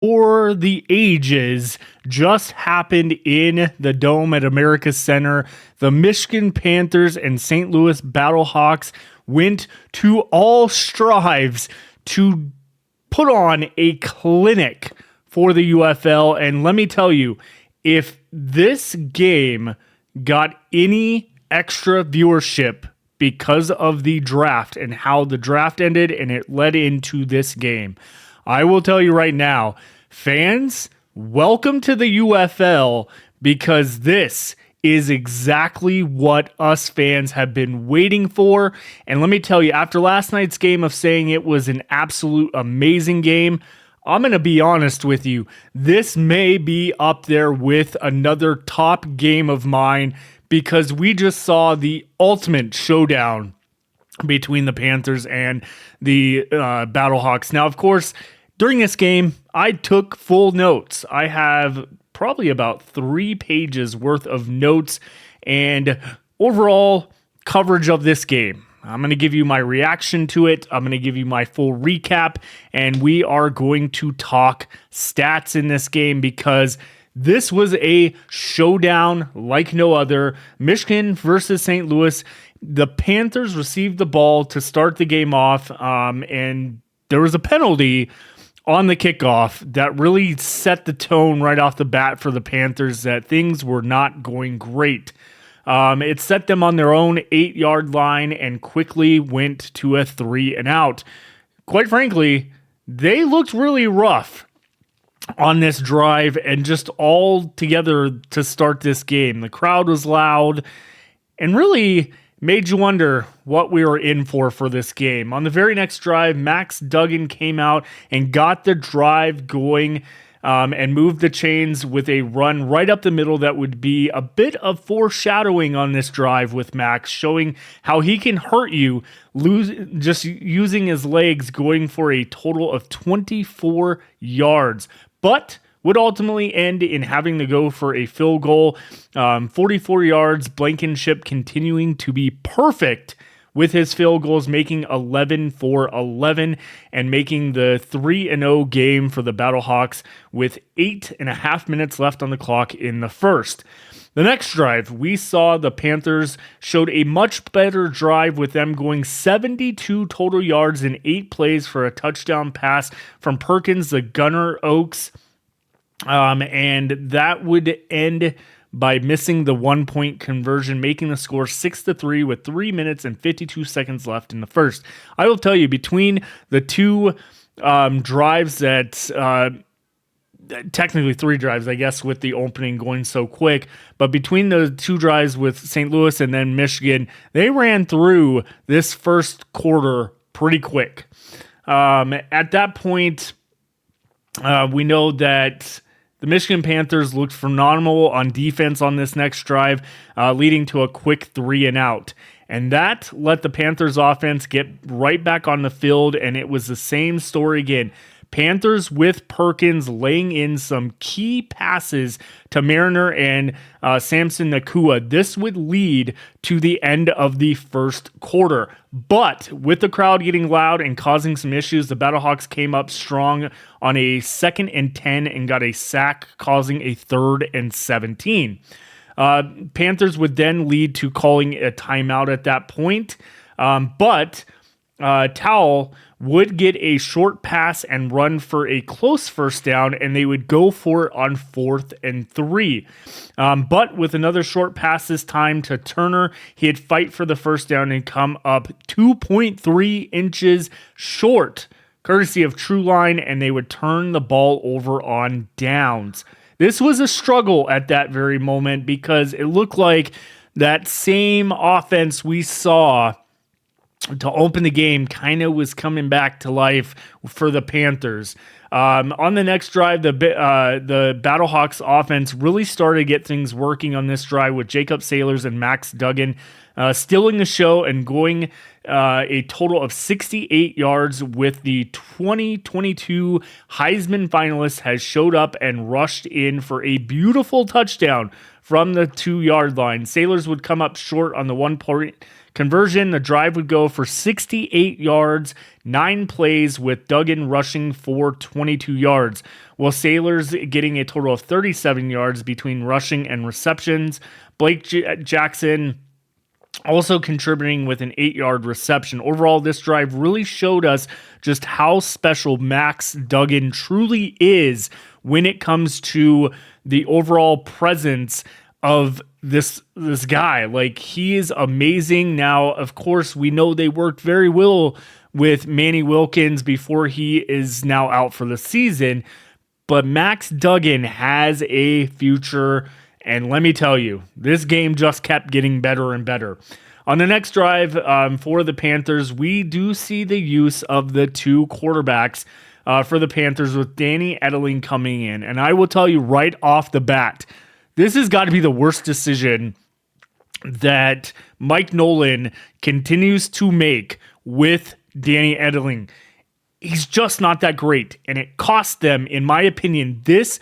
for the ages just happened in the Dome at America Center. The Michigan Panthers and St. Louis Battlehawks went to all strives to put on a clinic for the UFL. And let me tell you, if this game got any extra viewership because of the draft and how the draft ended and it led into this game, I will tell you right now, fans, welcome to the UFL, because this is exactly what us fans have been waiting for. And let me tell you, after last night's game of saying it was an absolute amazing game, I'm going to be honest with you. This may be up there with another top game of mine, because we just saw the ultimate showdown between the Panthers and the Battlehawks. Now, of course, during this game, I took full notes. I have probably about 3 pages worth of notes and overall coverage of this game. I'm going to give you my reaction to it. I'm going to give you my full recap, and we are going to talk stats in this game, because this was a showdown like no other. Michigan versus St. Louis. The Panthers received the ball to start the game off, and there was a penalty on the kickoff that really set the tone right off the bat for the Panthers that things were not going great. It set them on their own 8-yard line and quickly went to a 3-and-out. Quite frankly, they looked really rough on this drive and just all together to start this game. The crowd was loud and really made you wonder what we were in for this game. On the very next drive, Max Duggan came out and got the drive going and moved the chains with a run right up the middle that would be a bit of foreshadowing on this drive with Max, showing how he can hurt you just using his legs, going for a total of 24 yards. But would ultimately end in having to go for a field goal. 44 yards, Blankenship continuing to be perfect with his field goals, making 11 for 11 and making the 3-0 game for the Battlehawks with 8.5 minutes left on the clock in the first. The next drive, we saw the Panthers showed a much better drive, with them going 72 total yards in 8 plays for a touchdown pass from Perkins, the Gunner Oaks. And that would end by missing the 1-point conversion, making the score 6-3 with 3 minutes and 52 seconds left in the first. I will tell you, between the two drives that technically 3 drives, I guess, with the opening going so quick, but between the 2 drives with St. Louis and then Michigan, they ran through this first quarter pretty quick. At that point, we know that the Michigan Panthers looked phenomenal on defense on this next drive, leading to a quick 3-and-out. And that let the Panthers offense get right back on the field, and it was the same story again. Panthers with Perkins laying in some key passes to Mariner and Samson Nakua. This would lead to the end of the first quarter. But with the crowd getting loud and causing some issues, the Battlehawks came up strong on a 2nd and 10 and got a sack, causing a 3rd and 17. Panthers would then lead to calling a timeout at that point. But Towel would get a short pass and run for a close first down, and they would go for it on 4th and 3. But with another short pass this time to Turner, he'd fight for the first down and come up 2.3 inches short, courtesy of True Line, and they would turn the ball over on downs. This was a struggle at that very moment, because it looked like that same offense we saw to open the game kind of was coming back to life for the Panthers. On the next drive, the Battlehawks offense really started to get things working on this drive, with Jacob Sailors and Max Duggan stealing the show and going a total of 68 yards, with the 2022 Heisman finalist has showed up and rushed in for a beautiful touchdown from the 2-yard line. Sailors would come up short on the 1-point conversion, the drive would go for 68 yards, 9 plays, with Duggan rushing for 22 yards, while Sailors getting a total of 37 yards between rushing and receptions. Blake Jackson also contributing with an 8-yard reception. Overall, this drive really showed us just how special Max Duggan truly is when it comes to the overall presence of this guy. Like, he is amazing. Now, of course, we know they worked very well with Manny Wilkins before he is now out for the season, but Max Duggan has a future. And let me tell you, this game just kept getting better and better. On the next drive for the Panthers, we do see the use of the 2 quarterbacks for the Panthers, with Danny Edeling coming in. And I will tell you right off the bat, this has got to be the worst decision that Mike Nolan continues to make with Danny Edeling. He's just not that great. And it cost them, in my opinion, this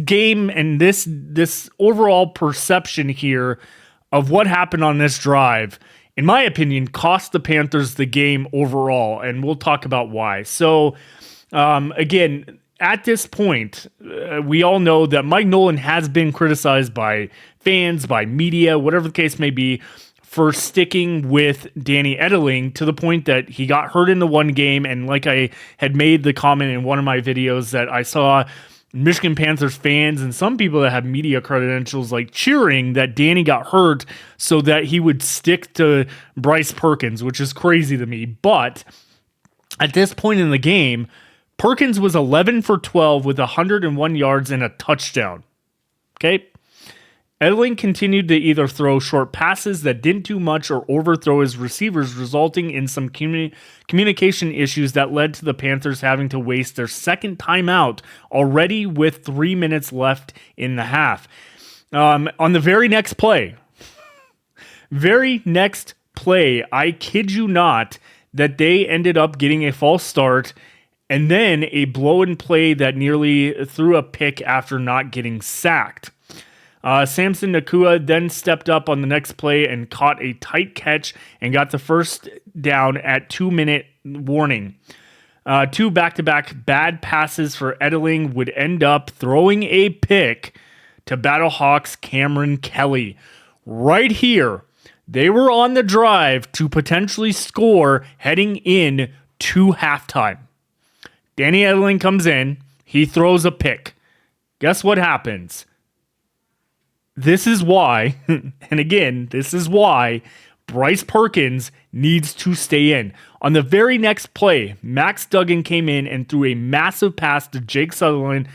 game and this overall perception here of what happened on this drive, in my opinion, cost the Panthers the game overall, and we'll talk about why. So, again, at this point, we all know that Mike Nolan has been criticized by fans, by media, whatever the case may be, for sticking with Danny Edeling, to the point that he got hurt in the one game, and like I had made the comment in one of my videos, that I saw Michigan Panthers fans and some people that have media credentials like cheering that Danny got hurt so that he would stick to Bryce Perkins, which is crazy to me. But at this point in the game, Perkins was 11 for 12 with 101 yards and a touchdown. Okay. Edeling continued to either throw short passes that didn't do much or overthrow his receivers, resulting in some communication issues that led to the Panthers having to waste their second timeout already with 3 minutes left in the half. On the very next play, I kid you not, that they ended up getting a false start and then a blow-in play that nearly threw a pick after not getting sacked. Samson Nakua then stepped up on the next play and caught a tight catch and got the first down at 2-minute warning. 2 back-to-back bad passes for Edeling would end up throwing a pick to Battlehawks Cameron Kelly. Right here, they were on the drive to potentially score heading in to halftime. Danny Edeling comes in, he throws a pick. Guess what happens? This is why, and again, this is why Bryce Perkins needs to stay in. On the very next play, Max Duggan came in and threw a massive pass to Jake Sutherland,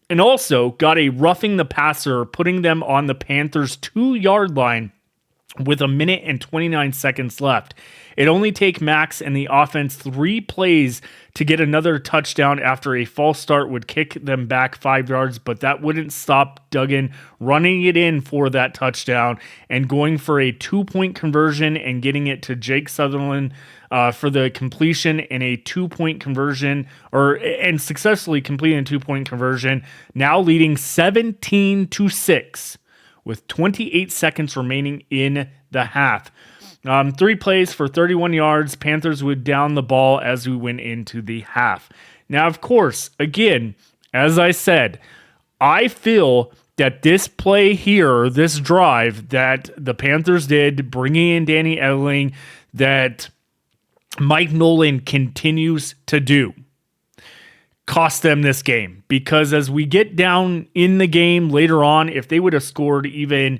and also got a roughing the passer, putting them on the Panthers' 2-yard line with 1 minute and 29 seconds left. It only take Max and the offense 3 plays to get another touchdown after a false start would kick them back 5 yards, but that wouldn't stop Duggan running it in for that touchdown and going for a 2-point conversion and getting it to Jake Sutherland for the completion and a 2-point conversion, and successfully completing a 2-point conversion, now leading 17-6 with 28 seconds remaining in the half. 3 plays for 31 yards. Panthers would down the ball as we went into the half. Now, of course, again, as I said, I feel that this play here, this drive that the Panthers did, bringing in Danny Edeling, that Mike Nolan continues to do, cost them this game. Because as we get down in the game later on, if they'd have scored a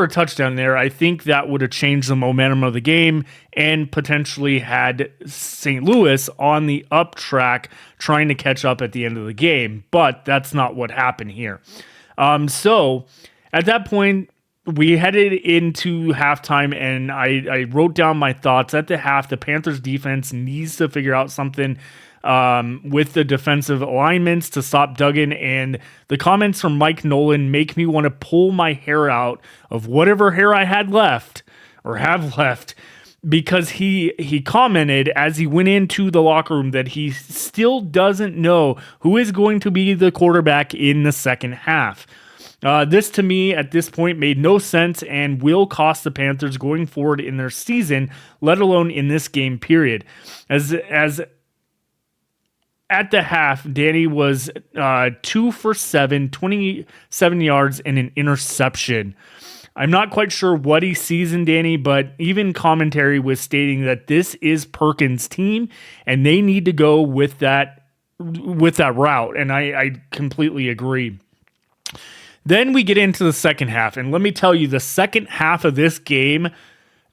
touchdown there, I think that would have changed the momentum of the game and potentially had St. Louis on the up track trying to catch up at the end of the game. But that's not what happened here. So at that point, we headed into halftime, and I wrote down my thoughts. At the half, the Panthers defense needs to figure out something with the defensive alignments to stop Duggan, and the comments from Mike Nolan make me want to pull my hair out of whatever hair I had left or have left, because he commented as he went into the locker room that he still doesn't know who is going to be the quarterback in the second half. This to me at this point made no sense and will cost the Panthers going forward in their season, let alone in this game period. As at the half, Danny was 2 for 7, 27 yards, and an interception. I'm not quite sure what he sees in Danny, but even commentary was stating that this is Perkins' team, and they need to go with that route, and I completely agree. Then we get into the second half, and let me tell you, the second half of this game,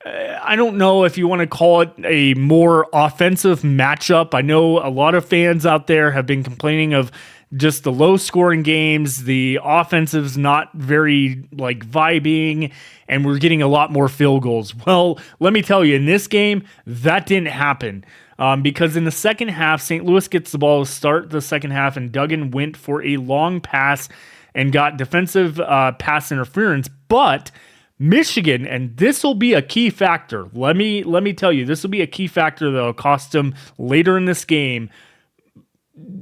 I don't know if you want to call it a more offensive matchup. I know a lot of fans out there have been complaining of just the low scoring games, the offensive's not very vibing, and we're getting a lot more field goals. Well, let me tell you, in this game, that didn't happen. Because in the second half, St. Louis gets the ball to start the second half, and Duggan went for a long pass and got defensive pass interference. But Michigan, and this will be a key factor. Let me tell you, this will be a key factor that will cost them later in this game.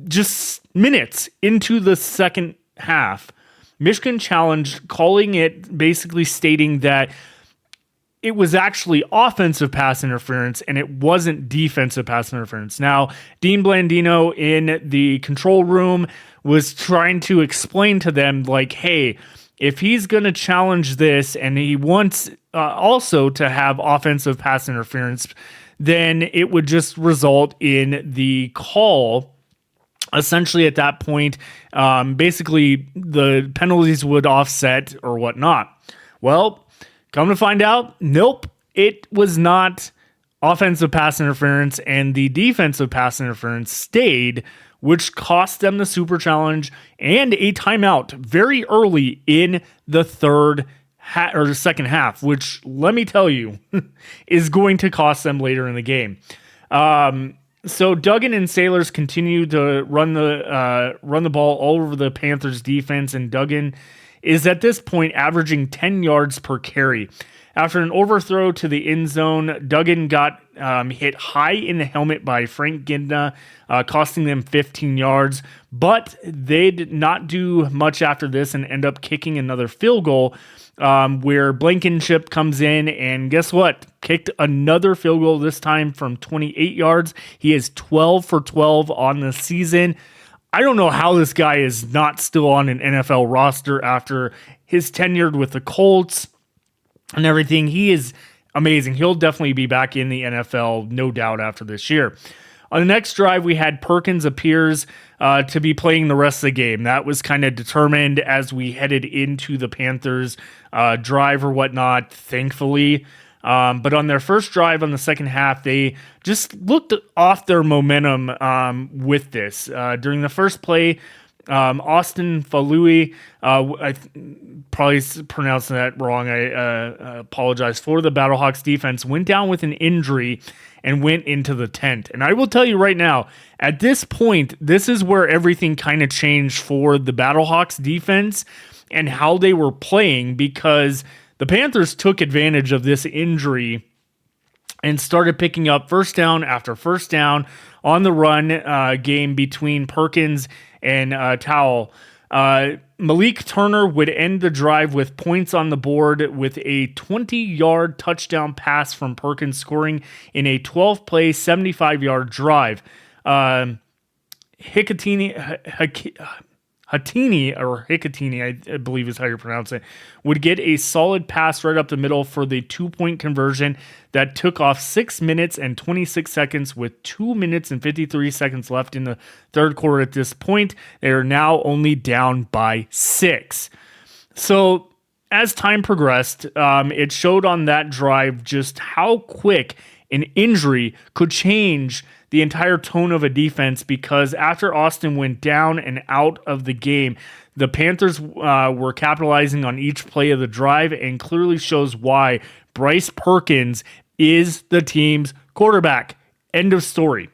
Just minutes into the second half, Michigan challenged, calling it, basically stating that it was actually offensive pass interference and it wasn't defensive pass interference. Now, Dean Blandino in the control room was trying to explain to them, hey, if he's going to challenge this and he wants also to have offensive pass interference, then it would just result in the call. Essentially, at that point, basically the penalties would offset or whatnot. Well, come to find out, nope, it was not offensive pass interference, and the defensive pass interference stayed, which cost them the super challenge and a timeout very early in the second half, which, let me tell you, is going to cost them later in the game. So Duggan and Sailors continue to run the ball all over the Panthers defense, and Duggan is at this point averaging 10 yards per carry. After an overthrow to the end zone, Duggan got hit high in the helmet by Frank Gidna, costing them 15 yards. But they did not do much after this and end up kicking another field goal, where Blankenship comes in and guess what? Kicked another field goal, this time from 28 yards. He is 12 for 12 on the season. I don't know how this guy is not still on an NFL roster after his tenure with the Colts and everything. He is amazing. He'll definitely be back in the NFL, no doubt, after this year. On the next drive, we had Perkins appears to be playing the rest of the game. That was kind of determined as we headed into the Panthers drive or whatnot, thankfully. But on their first drive on the second half, they just looked off their momentum with this. During the first play, Austin Falui, I probably pronouncing that wrong. I apologize for the Battlehawks defense, went down with an injury and went into the tent. And I will tell you right now, at this point, this is where everything kind of changed for the Battlehawks defense and how they were playing, because the Panthers took advantage of this injury and started picking up first down after first down on the run game between Perkins and Towell. Malik Turner would end the drive with points on the board with a 20-yard touchdown pass from Perkins, scoring in a 12-play, 75-yard drive. Hikatini, I believe is how you pronounce it, would get a solid pass right up the middle for the 2-point conversion that took off 6 minutes and 26 seconds with 2 minutes and 53 seconds left in the third quarter. At this point, they are now only down by 6. So as time progressed, it showed on that drive just how quick an injury could change the entire tone of a defense, because after Austin went down and out of the game, the Panthers were capitalizing on each play of the drive, and clearly shows why Bryce Perkins is the team's quarterback. End of story.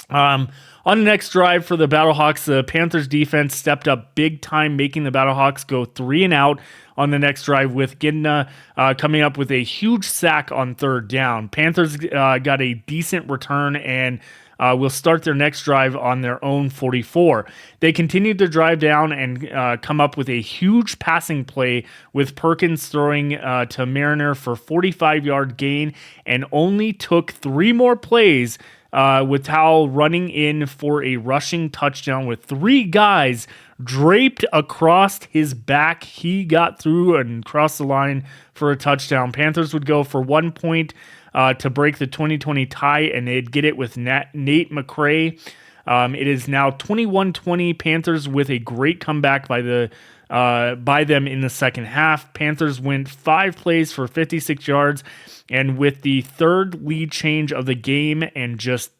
On the next drive for the Battlehawks, the Panthers defense stepped up big time, making the Battlehawks go 3 and out on the next drive, with Gidna coming up with a huge sack on third down. Panthers got a decent return and will start their next drive on their own 44. They continued to drive down and come up with a huge passing play with Perkins throwing to Mariner for 45-yard gain, and only took 3 more plays with Towell running in for a rushing touchdown with 3 guys draped across his back. He got through and crossed the line for a touchdown. Panthers would go for 1 point to break the 2020 tie, and they'd get it with Nate McRae. It is now 21-20. Panthers with a great comeback by them in the second half. Panthers went 5 plays for 56 yards, and with the third lead change of the game and just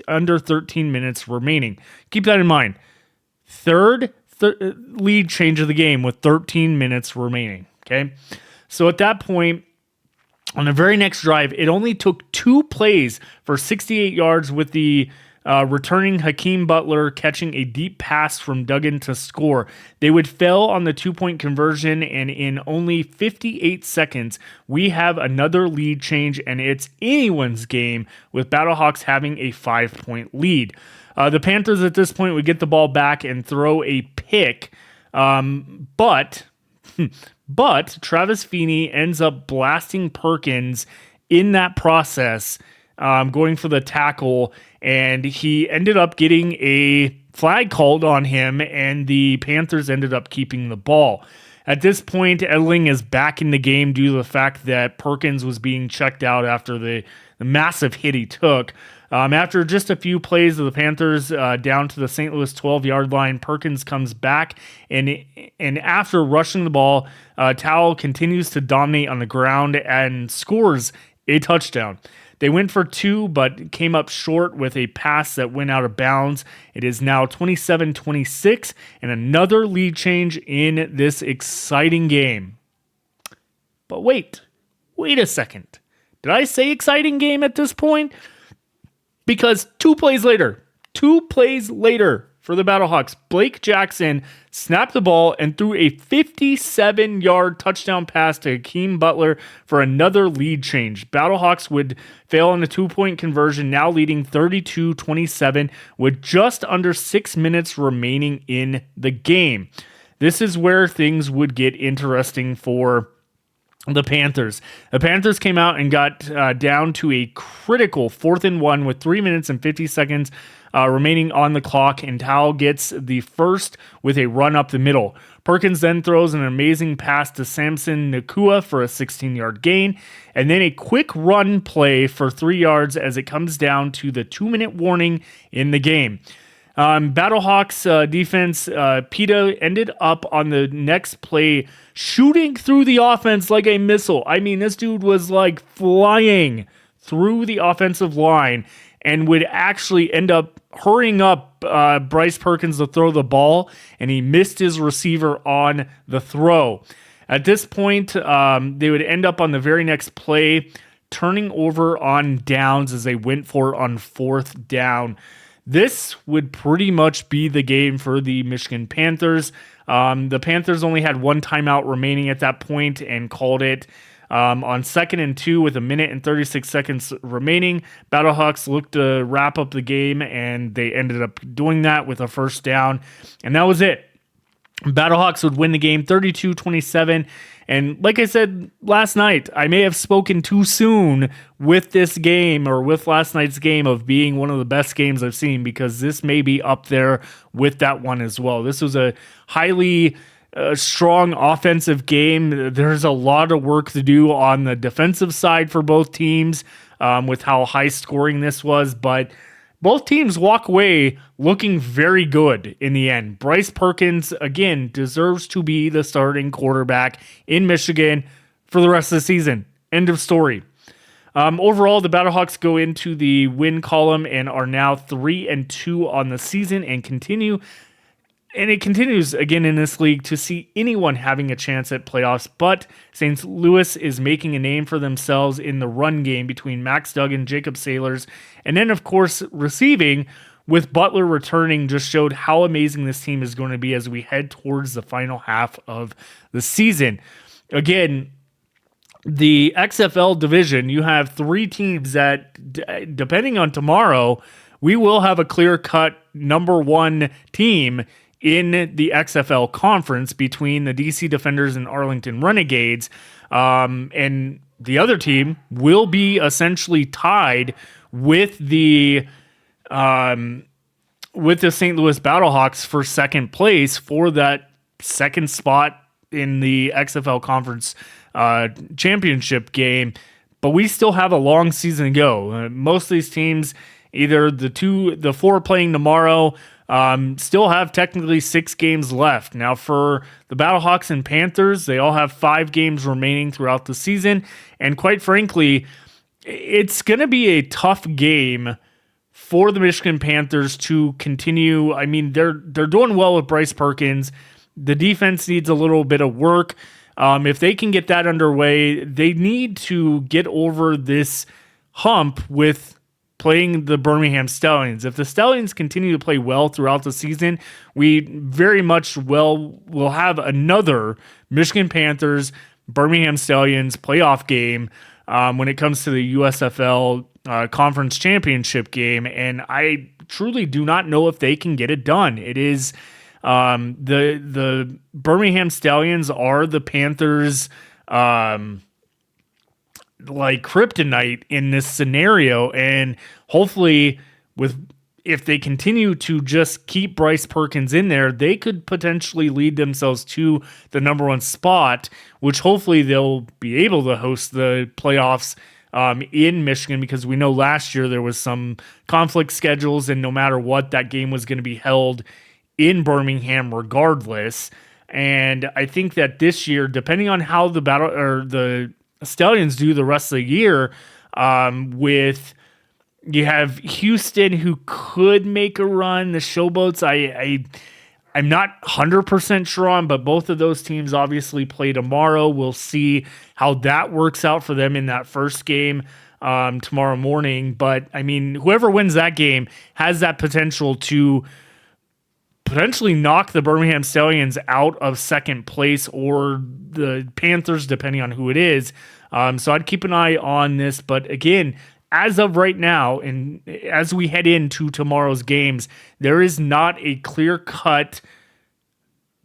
under 13 minutes remaining. Keep that in mind. Third lead change of the game with 13 minutes remaining. Okay, so at that point, on the very next drive, it only took 2 plays for 68 yards with the returning Hakeem Butler catching a deep pass from Duggan to score. They would fail on the 2-point conversion, and in only 58 seconds, we have another lead change, and it's anyone's game with Battlehawks having a 5-point lead. The Panthers at this point would get the ball back and throw a pick, but Travis Feeney ends up blasting Perkins in that process, going for the tackle, and he ended up getting a flag called on him, and the Panthers ended up keeping the ball. At this point, Edling is back in the game due to the fact that Perkins was being checked out after the massive hit he took. After just a few plays of the Panthers down to the St. Louis 12-yard line, Perkins comes back, and after rushing the ball, Towell continues to dominate on the ground and scores a touchdown. They went for 2, but came up short with a pass that went out of bounds. It is now 27-26, and another lead change in this exciting game. But wait a second. Did I say exciting game at this point? Because 2 plays later for the Battlehawks, Blake Jackson snapped the ball and threw a 57-yard touchdown pass to Hakeem Butler for another lead change. Battlehawks would fail on the 2-point conversion, now leading 32-27 with just under 6 minutes remaining in the game. This is where things would get interesting for the Panthers. The Panthers came out and got down to a critical 4th and 1 with 3 minutes and 50 seconds remaining on the clock, and Towell gets the first with a run up the middle. Perkins then throws an amazing pass to Samson Nakua for a 16-yard gain, and then a quick run play for 3 yards as it comes down to the 2-minute warning in the game. Battlehawks defense, PETA ended up on the next play shooting through the offense like a missile. I mean, this dude was like flying through the offensive line and would actually end up hurrying up Bryce Perkins to throw the ball, and he missed his receiver on the throw. At this point, they would end up on the very next play, turning over on downs as they went for it on 4th down. This would pretty much be the game for the Michigan Panthers. The Panthers only had 1 timeout remaining at that point and called it on 2nd and 2 with 1 minute and 36 seconds remaining. Battlehawks looked to wrap up the game, and they ended up doing that with a 1st down, and that was it. Battlehawks would win the game 32-27. And like I said last night, I may have spoken too soon with this game, or with last night's game, of being one of the best games I've seen, because this may be up there with that one as well. This was a highly strong offensive game. There's a lot of work to do on the defensive side for both teams with how high scoring this was, but both teams walk away looking very good in the end. Bryce Perkins, again, deserves to be the starting quarterback in Michigan for the rest of the season. End of story. Overall, the Battlehawks go into the win column and are now 3-2 on the season, and it continues again in this league to see anyone having a chance at playoffs, but St. Louis is making a name for themselves in the run game between Max Duggan, Jacob Sailors, and then, of course, receiving with Butler returning just showed how amazing this team is going to be as we head towards the final half of the season. Again, the XFL division, you have 3 teams that, depending on tomorrow, we will have a clear-cut number one team in the XFL conference between the DC Defenders and Arlington Renegades. And the other team will be essentially tied with the St. Louis Battlehawks for second place for that second spot in the XFL conference championship game. But we still have a long season to go. Most of these teams, either the four playing tomorrow, still have technically 6 games left. Now, for the Battlehawks and Panthers, they all have 5 games remaining throughout the season. And quite frankly, it's going to be a tough game for the Michigan Panthers to continue. I mean, they're doing well with Bryce Perkins. The defense needs a little bit of work. If they can get that underway, they need to get over this hump with playing the Birmingham Stallions. If the Stallions continue to play well throughout the season, we very much will have another Michigan Panthers, Birmingham Stallions playoff game when it comes to the USFL conference championship game. And I truly do not know if they can get it done. It is the Birmingham Stallions are the Panthers like kryptonite in this scenario, and hopefully if they continue to just keep Bryce Perkins in there, they could potentially lead themselves to the number one spot, which hopefully they'll be able to host the playoffs in Michigan, because we know last year there was some conflict schedules, and no matter what, that game was going to be held in Birmingham regardless. And I think that this year, depending on how the Stallions do the rest of the year, you have Houston, who could make a run. The Showboats, I'm not 100% sure on, but both of those teams obviously play tomorrow. We'll see how that works out for them in that first game tomorrow morning. But I mean, whoever wins that game has that potential to potentially knock the Birmingham Stallions out of second place, or the Panthers, depending on who it is. So I'd keep an eye on this. But again, as of right now, and as we head into tomorrow's games, there is not a clear-cut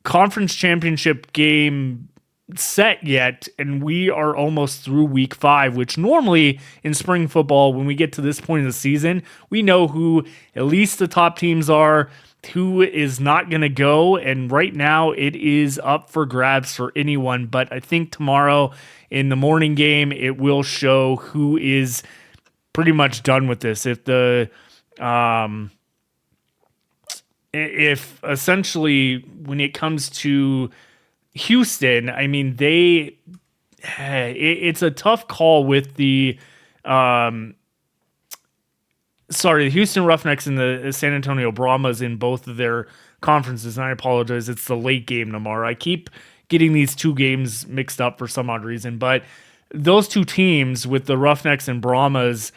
conference championship game set yet, and we are almost through week 5, which normally in spring football, when we get to this point of the season, we know who at least the top teams are, who is not going to go, and right now it is up for grabs for anyone. But I think tomorrow in the morning game, it will show who is pretty much done with this. If essentially when it comes to Houston, I mean, it's a tough call with the Houston Roughnecks and the San Antonio Brahmas in both of their conferences. And I apologize, it's the late game tomorrow. I keep getting these two games mixed up for some odd reason, but those two teams with the Roughnecks and Brahmas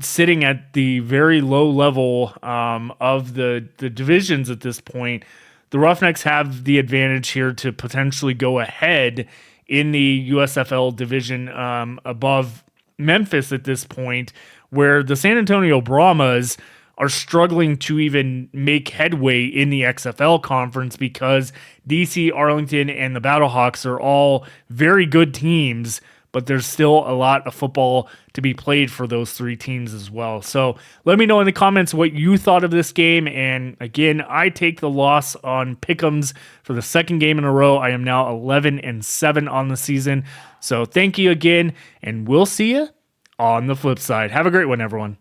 sitting at the very low level of the divisions at this point, the Roughnecks have the advantage here to potentially go ahead in the USFL division above Memphis at this point, where the San Antonio Brahmas are struggling to even make headway in the XFL conference, because DC, Arlington, and the Battlehawks are all very good teams, but there's still a lot of football to be played for those three teams as well. So let me know in the comments what you thought of this game. And again, I take the loss on Pick'ems for the second game in a row. I am now 11-7 on the season. So thank you again, and we'll see you on the flip side. Have a great one, everyone.